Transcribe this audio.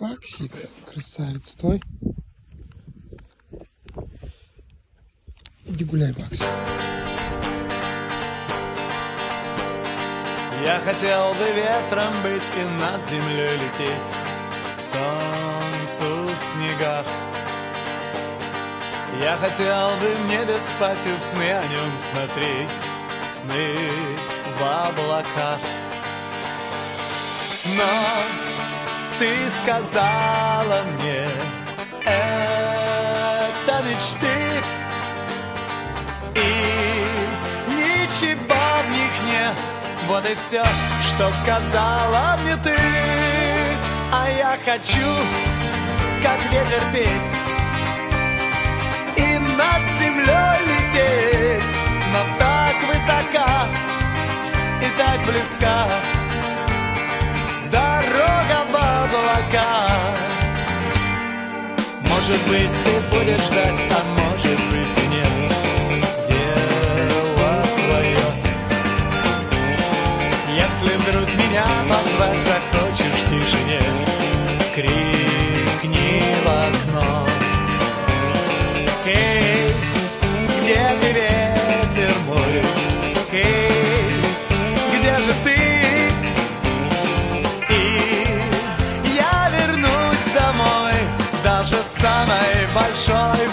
Баксик, красавец, стой. Иди гуляй, Бакс. Я хотел бы ветром быть и над землей лететь, к солнцу в снегах. Я хотел бы в небе спать и сны о нем смотреть, сны в облаках. Но ты сказала мне, это мечты, и ничего в них нет. Вот и все, что сказала мне ты. А я хочу, как ветер, петь и над землей лететь, но так высока и так близка дорога в облака. Может быть, ты будешь ждать, а может быть и нет. Дело твое. Если вдруг меня позвать захочешь в тишине, крикни в окно. Эй, где ты, ветер мой? Эй, где же ты? И я вернусь домой, даже самой большой